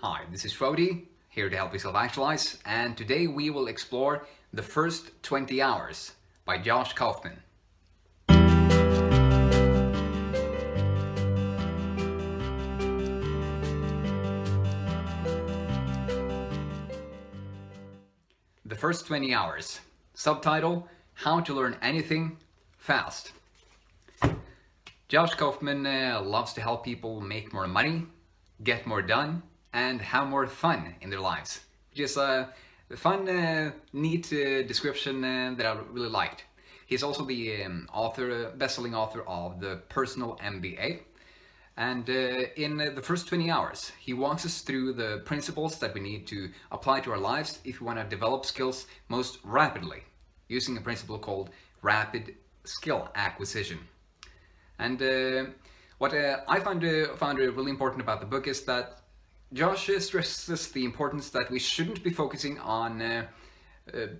Hi, this is Frode, here to help you self-actualize, and today we will explore The First 20 Hours by Josh Kaufman. The First 20 Hours. Subtitle, How to Learn Anything Fast. Josh Kaufman loves to help people make more money, get more done, and have more fun in their lives. Which is a fun, neat description that I really liked. He's also the best-selling author of The Personal MBA. And in the first 20 hours, he walks us through the principles that we need to apply to our lives if we want to develop skills most rapidly, using a principle called rapid skill acquisition. And what I found really important about the book is that Josh stresses the importance that we shouldn't be focusing on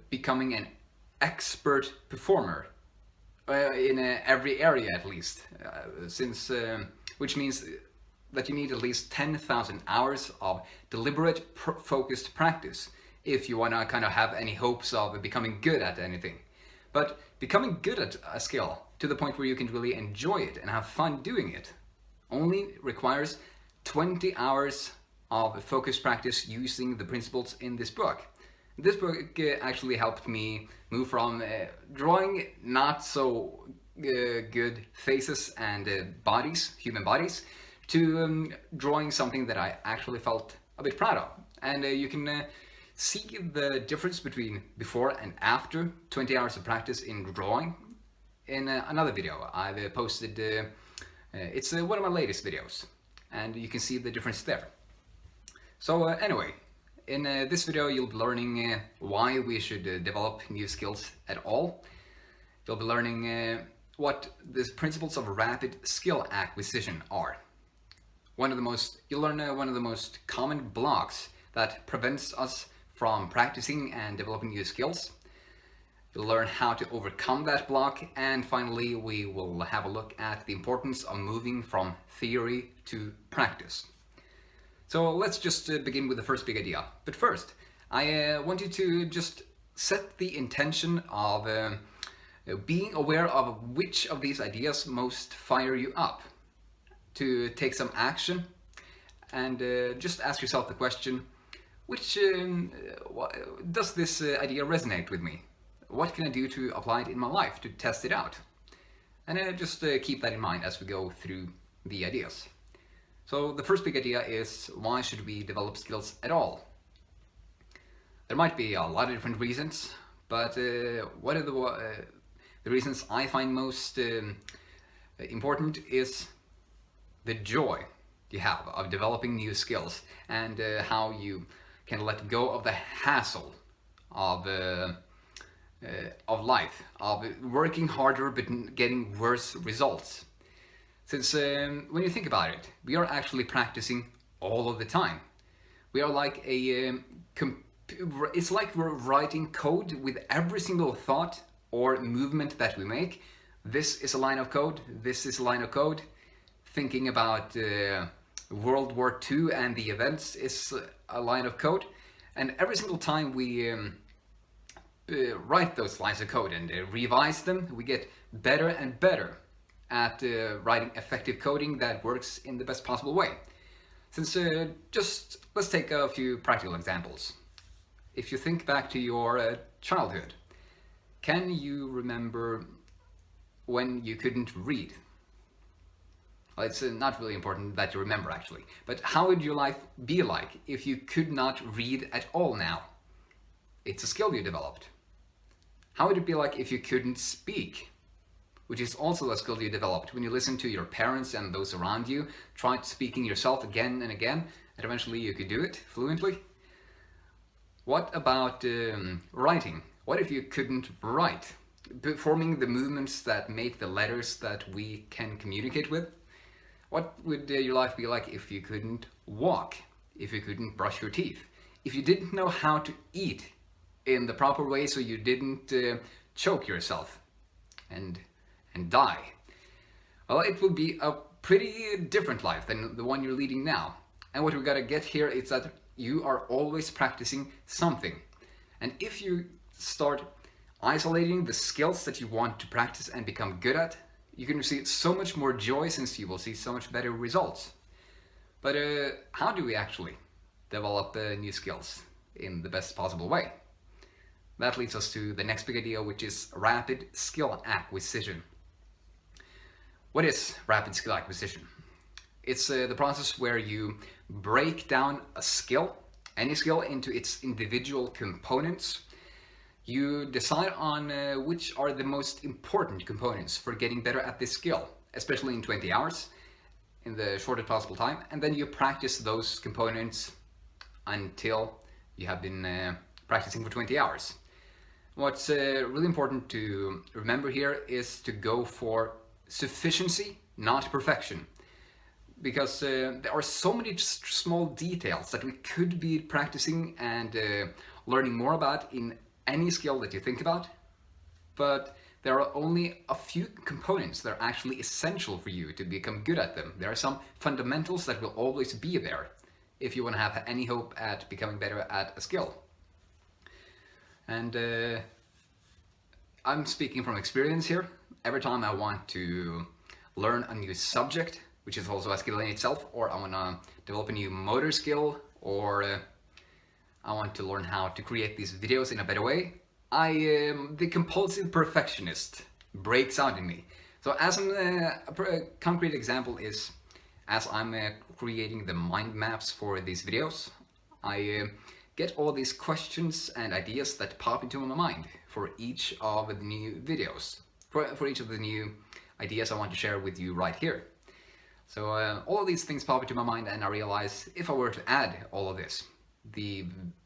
becoming an expert performer in every area, at least, which means that you need at least 10,000 hours of deliberate, focused practice if you want to kind of have any hopes of becoming good at anything. But becoming good at a skill to the point where you can really enjoy it and have fun doing it only requires 20 hours of focused practice using the principles in this book. This book actually helped me move from drawing not so good faces and human bodies, to drawing something that I actually felt a bit proud of. And you can see the difference between before and after 20 hours of practice in drawing in another video I've posted. It's one of my latest videos, and you can see the difference there. So anyway, in this video you'll be learning why we should develop new skills at all. You'll be learning what the principles of rapid skill acquisition are. You'll learn one of the most common blocks that prevents us from practicing and developing new skills. You'll learn how to overcome that block, and finally we will have a look at the importance of moving from theory to practice. So let's just begin with the first big idea. But first, I want you to just set the intention of being aware of which of these ideas most fire you up to take some action, and just ask yourself the question, which does this idea resonate with me? What can I do to apply it in my life, to test it out? And just keep that in mind as we go through the ideas. So the first big idea is, why should we develop skills at all? There might be a lot of different reasons, but one of the reasons I find most important is the joy you have of developing new skills, and how you can let go of the hassle of life, of working harder but getting worse results. Since when you think about it, we are actually practicing all of the time. We are like it's like we're writing code with every single thought or movement that we make. This is a line of code, this is a line of code. Thinking about World War II and the events is a line of code. And every single time we write those lines of code and revise them, we get better and better at writing effective coding that works in the best possible way. Since just let's take a few practical examples. If you think back to your childhood, can you remember when you couldn't read? Well, it's not really important that you remember, actually, but how would your life be like if you could not read at all now? It's a skill you developed. How would it be like if you couldn't speak? Which is also a skill you developed when you listen to your parents and those around you, try speaking yourself again and again, and eventually you could do it fluently. What about writing? What if you couldn't write? Performing the movements that make the letters that we can communicate with? What would your life be like if you couldn't walk? If you couldn't brush your teeth? If you didn't know how to eat in the proper way so you didn't choke yourself and die? Well, it will be a pretty different life than the one you're leading now. And what we gotta get here is that you are always practicing something. And if you start isolating the skills that you want to practice and become good at, you can receive so much more joy since you will see so much better results. But how do we actually develop new skills in the best possible way? That leads us to the next big idea, which is rapid skill acquisition. What is rapid skill acquisition? It's the process where you break down a skill, any skill, into its individual components. You decide on which are the most important components for getting better at this skill, especially in 20 hours, in the shortest possible time, and then you practice those components until you have been practicing for 20 hours. What's really important to remember here is to go for sufficiency, not perfection. Because there are so many small details that we could be practicing and learning more about in any skill that you think about, but there are only a few components that are actually essential for you to become good at them. There are some fundamentals that will always be there if you want to have any hope at becoming better at a skill. And I'm speaking from experience here. Every time I want to learn a new subject, which is also a skill in itself, or I want to develop a new motor skill, or I want to learn how to create these videos in a better way, the compulsive perfectionist breaks out in me. So as a concrete example is, as I'm creating the mind maps for these videos, I get all these questions and ideas that pop into my mind for each of the new videos, for each of the new ideas I want to share with you right here. So all of these things pop into my mind, and I realize if I were to add all of this,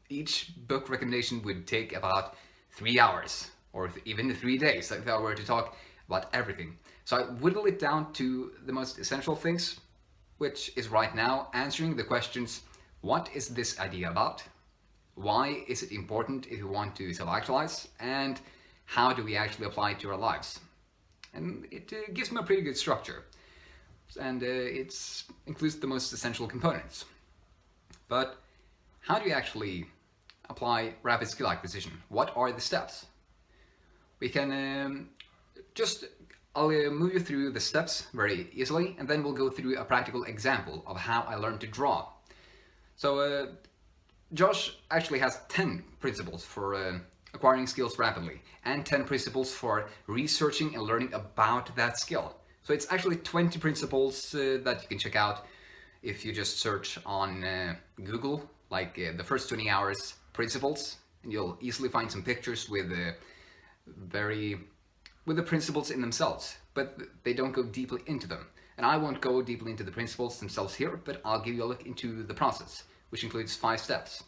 each book recommendation would take about 3 hours, or even 3 days, if I were to talk about everything. So I whittle it down to the most essential things, which is right now answering the questions: what is this idea about? Why is it important if you want to self-actualize? And how do we actually apply it to our lives? And it gives me a pretty good structure. And it includes the most essential components. But how do you actually apply rapid skill acquisition? What are the steps? We can I'll move you through the steps very easily, and then we'll go through a practical example of how I learned to draw. So Josh actually has 10 principles for acquiring skills rapidly, and 10 principles for researching and learning about that skill. So it's actually 20 principles that you can check out if you just search on Google, like the first 20 hours principles, and you'll easily find some pictures with the principles in themselves, but they don't go deeply into them. And I won't go deeply into the principles themselves here, but I'll give you a look into the process, which includes 5 steps.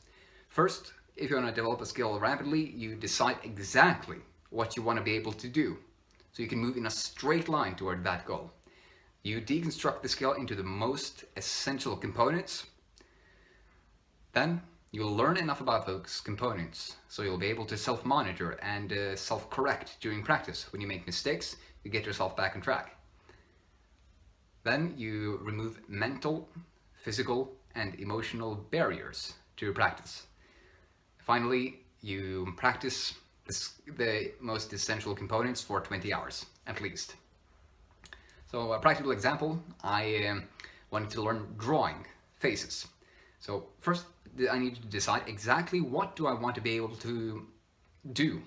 First, if you want to develop a skill rapidly, you decide exactly what you want to be able to do, so you can move in a straight line toward that goal. You deconstruct the skill into the most essential components. Then you'll learn enough about those components, so you'll be able to self-monitor and self-correct during practice. When you make mistakes, you get yourself back on track. Then you remove mental, physical, and emotional barriers to your practice. Finally, you practice the most essential components for 20 hours, at least. So a practical example, I wanted to learn drawing faces. So first, I need to decide exactly what do I want to be able to do.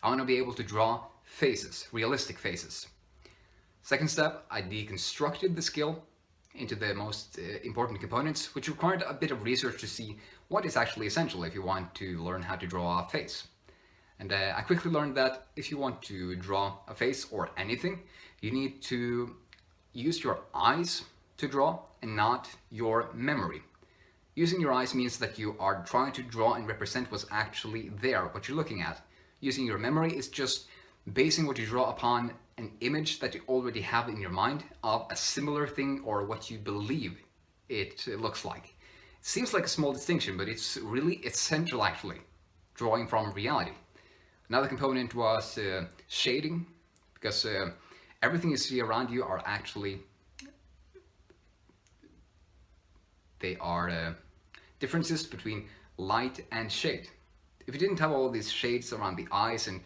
I want to be able to draw faces, realistic faces. Second step, I deconstructed the skill into the most important components, which required a bit of research to see what is actually essential if you want to learn how to draw a face. And I quickly learned that if you want to draw a face or anything, you need to use your eyes to draw and not your memory. Using your eyes means that you are trying to draw and represent what's actually there, what you're looking at. Using your memory is just basing what you draw upon an image that you already have in your mind of a similar thing or what you believe it looks like. It seems like a small distinction, but it's really essential actually, drawing from reality. Another component was shading, because everything you see around you are actually they are differences between light and shade. If you didn't have all these shades around the eyes and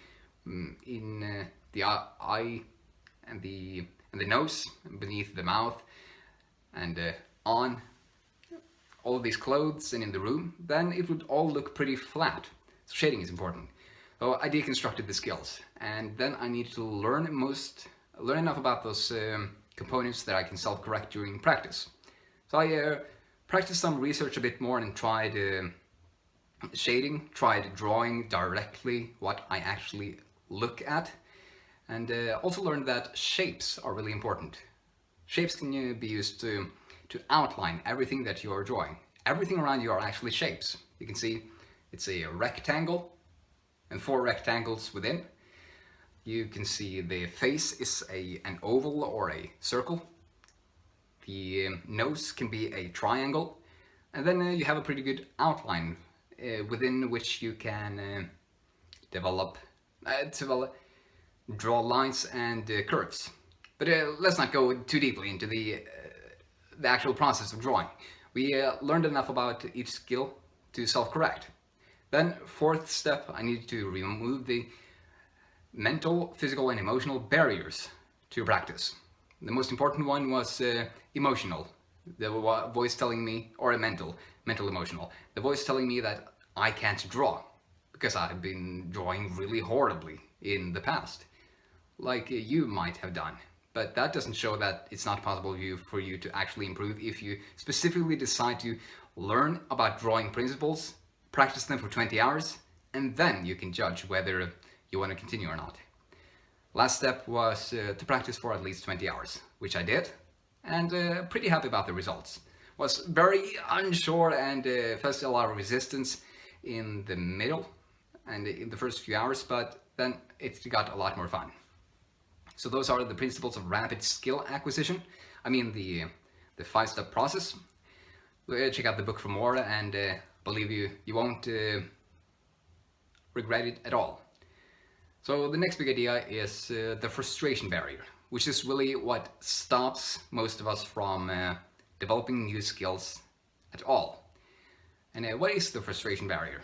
in the eye and the nose, beneath the mouth, and on all of these clothes and in the room, then it would all look pretty flat. So shading is important. So I deconstructed the skills, and then I needed to learn enough about those components that I can self-correct during practice. So I practiced some research a bit more and tried shading, tried drawing directly what I actually look at, and also learned that shapes are really important. Shapes can be used to outline everything that you are drawing. Everything around you are actually shapes. You can see it's a rectangle and 4 rectangles within. You can see the face is an oval or a circle. The nose can be a triangle. And then you have a pretty good outline within which you can draw lines and curves. But let's not go too deeply into the actual process of drawing. We learned enough about each skill to self-correct. Then, 4th step, I needed to remove the mental, physical, and emotional barriers to practice. The most important one was emotional. The voice telling me, or mental emotional. The voice telling me that I can't draw because I've been drawing really horribly in the past, like you might have done. But that doesn't show that it's not possible for you to actually improve if you specifically decide to learn about drawing principles, practice them for 20 hours, and then you can judge whether you want to continue or not. Last step was to practice for at least 20 hours, which I did, and pretty happy about the results. Was very unsure and faced a lot of resistance in the middle and in the first few hours, but then it got a lot more fun. So those are the principles of rapid skill acquisition. I mean the 5-step process. Check out the book for more, and believe you won't regret it at all. So the next big idea is the frustration barrier, which is really what stops most of us from developing new skills at all. And what is the frustration barrier?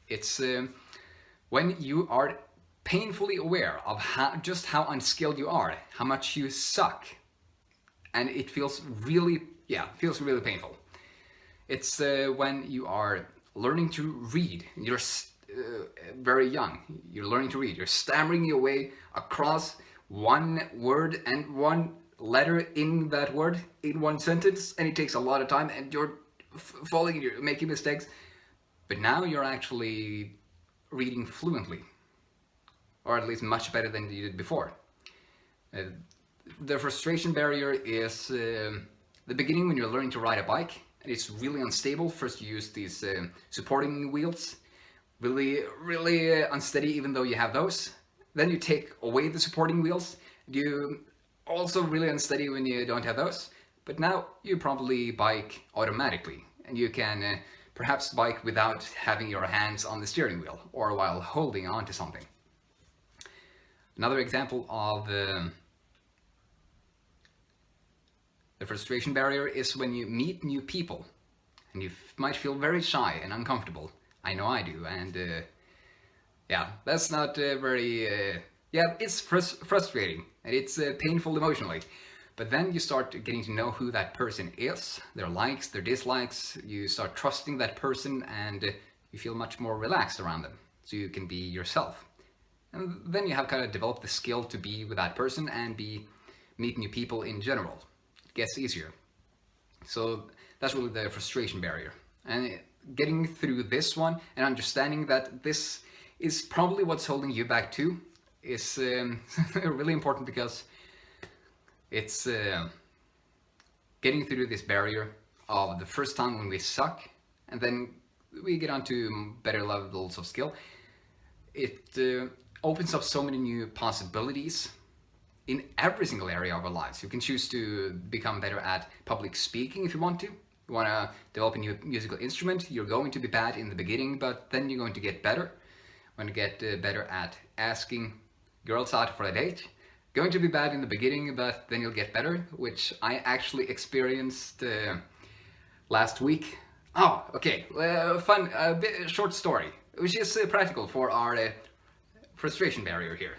It's when you are painfully aware of just how unskilled you are, how much you suck, and it feels really painful. It's when you are learning to read. You're very young. You're learning to read. You're stammering your way across one word and one letter in that word in one sentence, and it takes a lot of time, and you're you're making mistakes. But now you're actually reading fluently, or at least much better than you did before. The frustration barrier is the beginning when you're learning to ride a bike, and it's really unstable. First you use these supporting wheels, really unsteady even though you have those. Then you take away the supporting wheels, you also really unsteady when you don't have those. But now you probably bike automatically, and you can perhaps bike without having your hands on the steering wheel or while holding on to something. Another example of the frustration barrier is when you meet new people, and you might feel very shy and uncomfortable. I know I do, and that's not very, it's frustrating, and it's painful emotionally. But then you start getting to know who that person is, their likes, their dislikes. You start trusting that person, and you feel much more relaxed around them, so you can be yourself. And then you have kind of developed the skill to be with that person and meet new people in general. It gets easier. So that's really the frustration barrier. And getting through this one and understanding that this is probably what's holding you back too is really important, because it's getting through this barrier of the first time when we suck, and then we get on to better levels of skill. It opens up so many new possibilities in every single area of our lives. You can choose to become better at public speaking if you want to. You want to develop a new musical instrument. You're going to be bad in the beginning, but then you're going to get better. You want to get better at asking girls out for a date. Going to be bad in the beginning, but then you'll get better, which I actually experienced last week. Oh, okay, fun, short story, which is practical for our frustration barrier here.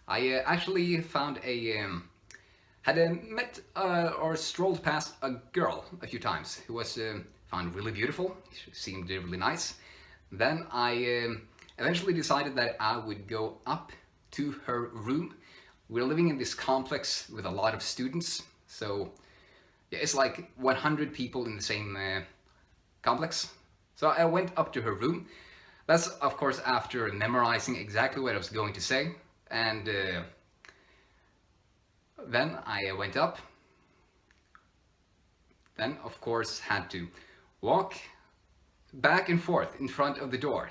I actually found had met or strolled past a girl a few times who was found really beautiful. She seemed really nice. Then I eventually decided that I would go up to her room. We're living in this complex with a lot of students, so yeah, it's like 100 people in the same complex. So I went up to her room. That's of course after memorizing exactly what I was going to say, and then I went up. Then of course had to walk back and forth in front of the door.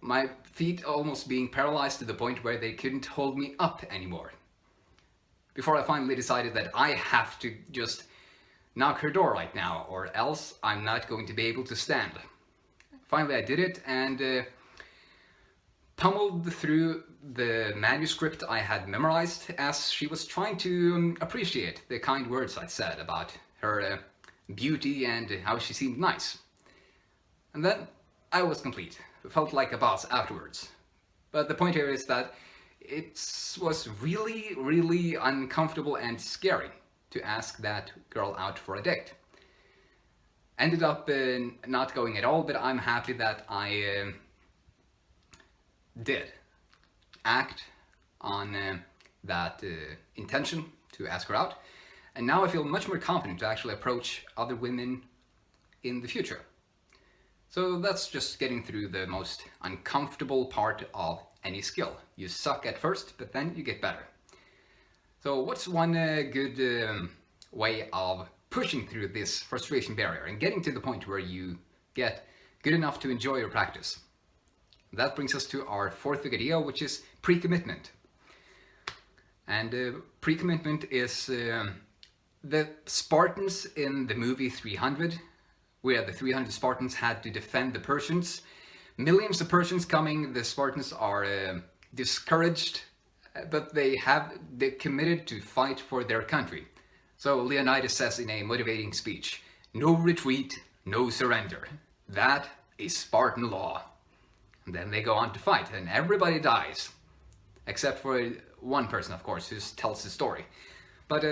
My feet almost being paralyzed to the point where they couldn't hold me up anymore. Before I finally decided that I have to just knock her door right now, or else I'm not going to be able to stand. Finally I did it and pummeled through the manuscript I had memorized as she was trying to appreciate the kind words I said about her beauty and how she seemed nice. And then I was complete. It felt like a boss afterwards. But the point here is that it was really, really uncomfortable and scary to ask that girl out for a date. Ended up not going at all, but I'm happy that I did act on that intention to ask her out. And now I feel much more confident to actually approach other women in the future. So that's just getting through the most uncomfortable part of any skill. You suck at first, but then you get better. So what's one good way of pushing through this frustration barrier and getting to the point where you get good enough to enjoy your practice? That brings us to our fourth big idea, which is pre-commitment. And pre-commitment is the Spartans in the movie 300, where the 300 Spartans had to defend the Persians. Millions of Persians coming, the Spartans are discouraged, but they're committed to fight for their country. So Leonidas says in a motivating speech, "No retreat, no surrender. That is Spartan law." And then they go on to fight, and everybody dies. Except for one person, of course, who tells the story. But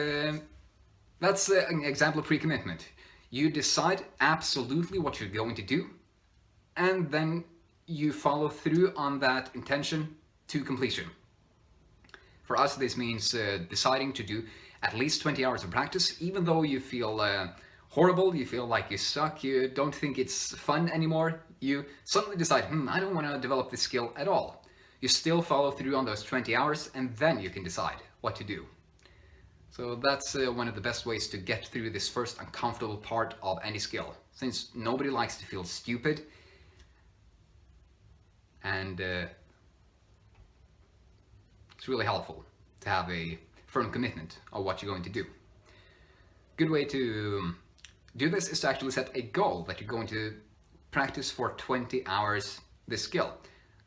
that's an example of pre-commitment. You decide absolutely what you're going to do, and then you follow through on that intention to completion. For us, this means deciding to do at least 20 hours of practice, even though you feel horrible, you feel like you suck, you don't think it's fun anymore, you suddenly decide, I don't want to develop this skill at all. You still follow through on those 20 hours, and then you can decide what to do. So that's one of the best ways to get through this first uncomfortable part of any skill, since nobody likes to feel stupid, and it's really helpful to have a firm commitment of what you're going to do. Good way to do this is to actually set a goal that you're going to practice for 20 hours this skill.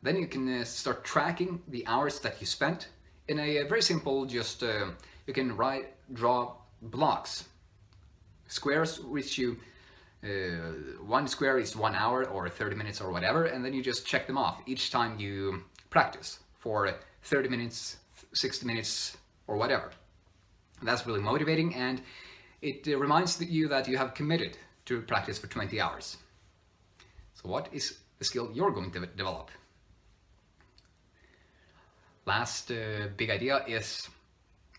Then you can start tracking the hours that you spent in a very simple, just you can draw blocks, squares which you, one square is 1 hour or 30 minutes or whatever, and then you just check them off each time you practice for 30 minutes, 60 minutes or whatever. And that's really motivating, and it reminds you that you have committed to practice for 20 hours. So what is the skill you're going to develop? Last big idea is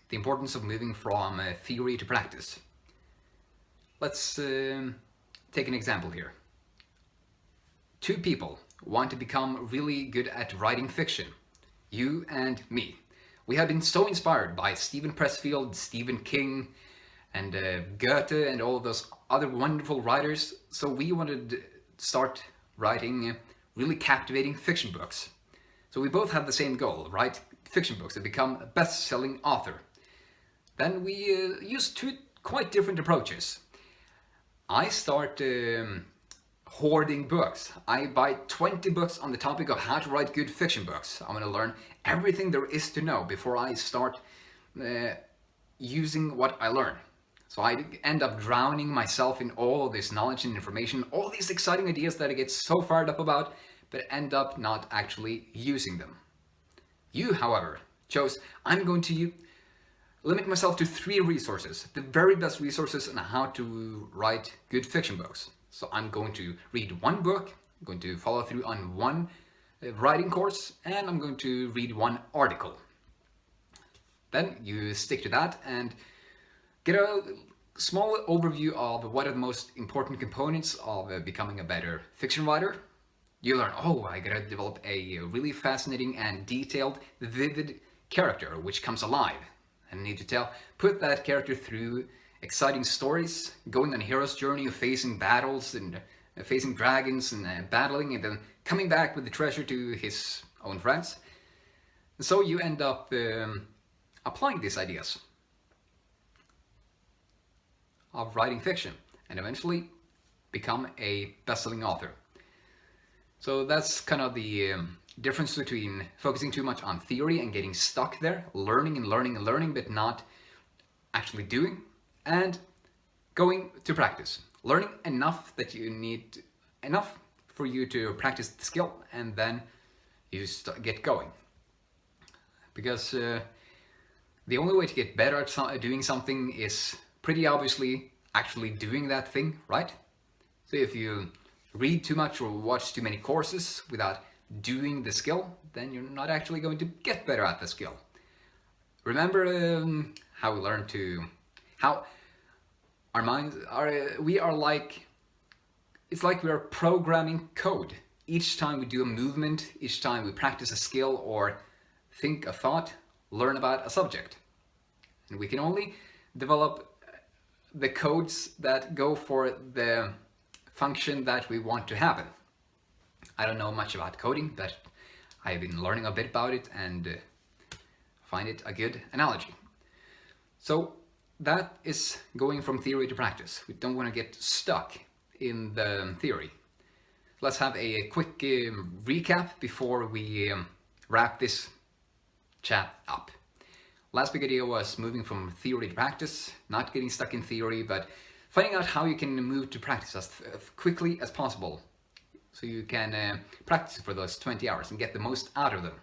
the importance of moving from theory to practice. Let's take an example here. Two people want to become really good at writing fiction. You and me. We have been so inspired by Stephen Pressfield, Stephen King, and Goethe and all of those other wonderful writers, so we wanted to start writing really captivating fiction books. So we both had the same goal, write fiction books and become a best-selling author. Then we used two quite different approaches. I start hoarding books. I buy 20 books on the topic of how to write good fiction books. I want to learn everything there is to know before I start using what I learn. So I end up drowning myself in all of this knowledge and information, all these exciting ideas that I get so fired up about, but end up not actually using them. You, however, chose, I'm going to limit myself to 3 resources, the very best resources on how to write good fiction books. So I'm going to read 1 book, I'm going to follow through on 1 writing course, and I'm going to read 1 article. Then you stick to that and get a small overview of what are the most important components of becoming a better fiction writer. You learn, oh, I gotta develop a really fascinating and detailed, vivid character which comes alive. And I need to put that character through exciting stories, going on a hero's journey of facing battles and facing dragons and battling, and then coming back with the treasure to his own friends. And so you end up applying these ideas of writing fiction and eventually become a best-selling author. So that's kind of the difference between focusing too much on theory and getting stuck there, learning and learning and learning, but not actually doing, and going to practice. Learning enough that you need enough for you to practice the skill, and then you get going. Because the only way to get better at doing something is pretty obviously actually doing that thing, right? So if you read too much or watch too many courses without doing the skill, then you're not actually going to get better at the skill. Remember how we learn to, how our minds are, it's like we are programming code. Each time we do a movement, each time we practice a skill or think a thought, learn about a subject. And we can only develop the codes that go for the function that we want to happen. I don't know much about coding, but I've been learning a bit about it and find it a good analogy. So that is going from theory to practice. We don't want to get stuck in the theory. Let's have a quick recap before we wrap this chat up. Last big idea was moving from theory to practice, not getting stuck in theory, but finding out how you can move to practice as quickly as possible so you can practice for those 20 hours and get the most out of them.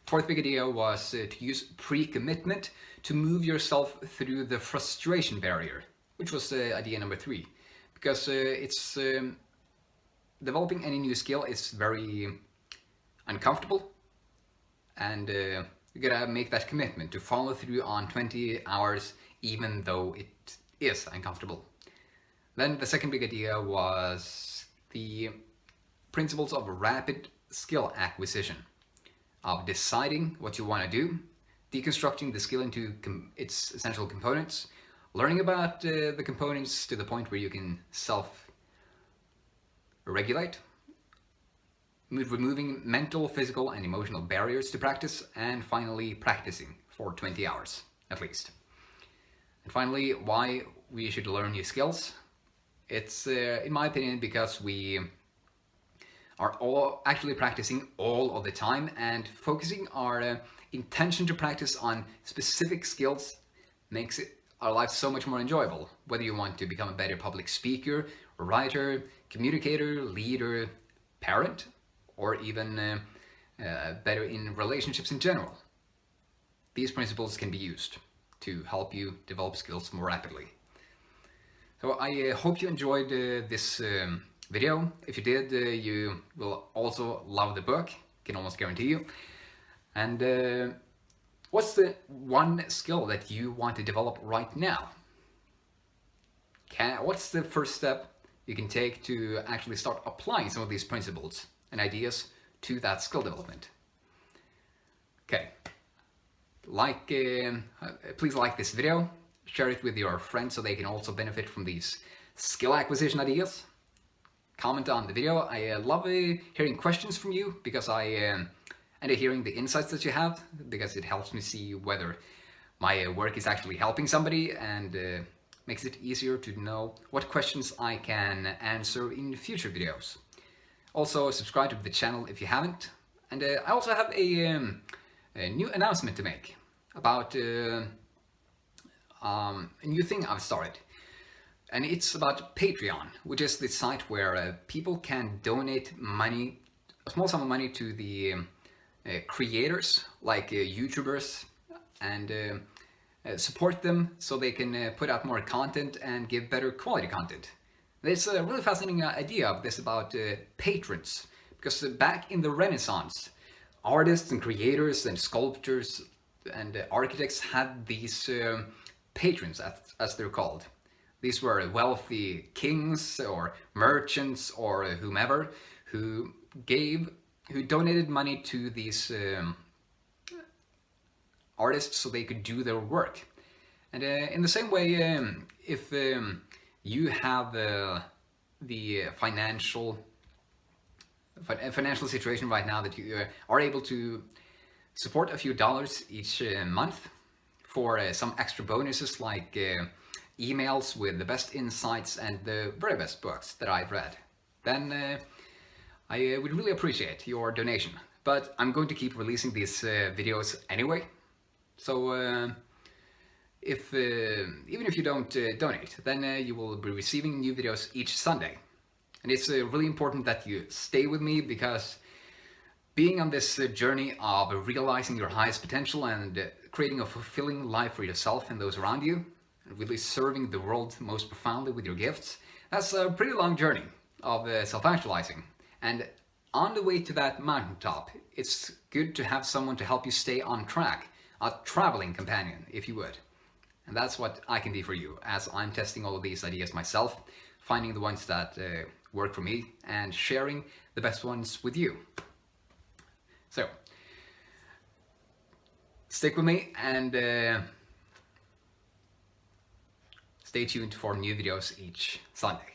Fourth big idea was to use pre-commitment to move yourself through the frustration barrier, which was idea number 3, because it's developing any new skill is very uncomfortable, and you gotta make that commitment to follow through on 20 hours even though it is uncomfortable. Then the second big idea was the principles of rapid skill acquisition, of deciding what you want to do, deconstructing the skill into its essential components, learning about the components to the point where you can self-regulate, removing mental, physical, and emotional barriers to practice, and finally practicing for 20 hours at least. And finally, why we should learn new skills. It's, in my opinion, because we are all actually practicing all of the time, and focusing our intention to practice on specific skills makes our life so much more enjoyable. Whether you want to become a better public speaker, writer, communicator, leader, parent, or even better in relationships in general. These principles can be used to help you develop skills more rapidly. So I hope you enjoyed this video. If you did, you will also love the book, can almost guarantee you. And what's the one skill that you want to develop right now? What's the first step you can take to actually start applying some of these principles and ideas to that skill development? Okay, please like this video, share it with your friends so they can also benefit from these skill acquisition ideas. Comment on the video. I love hearing questions from you, because and hearing the insights that you have, because it helps me see whether my work is actually helping somebody, and makes it easier to know what questions I can answer in future videos. Also, subscribe to the channel if you haven't. And I also have a new announcement to make about a new thing I've started. And it's about Patreon, which is the site where people can donate money, a small sum of money to the creators, like YouTubers, and support them so they can put out more content and give better quality content. There's a really fascinating idea of this about patrons, because back in the Renaissance, artists and creators and sculptors and architects had these patrons, as they're called. These were wealthy kings or merchants or whomever who donated money to these artists so they could do their work. And in the same way, if you have the financial situation right now that you are able to support a few dollars each month for some extra bonuses like emails with the best insights and the very best books that I've read, then I would really appreciate your donation. But I'm going to keep releasing these videos anyway, so even if you don't donate, then you will be receiving new videos each Sunday. And it's really important that you stay with me, because being on this journey of realizing your highest potential and creating a fulfilling life for yourself and those around you, and really serving the world most profoundly with your gifts, that's a pretty long journey of self-actualizing. And on the way to that mountaintop, it's good to have someone to help you stay on track, a traveling companion, if you would. And that's what I can be for you, as I'm testing all of these ideas myself, finding the ones that work for me, and sharing the best ones with you. So, stick with me and stay tuned for new videos each Sunday.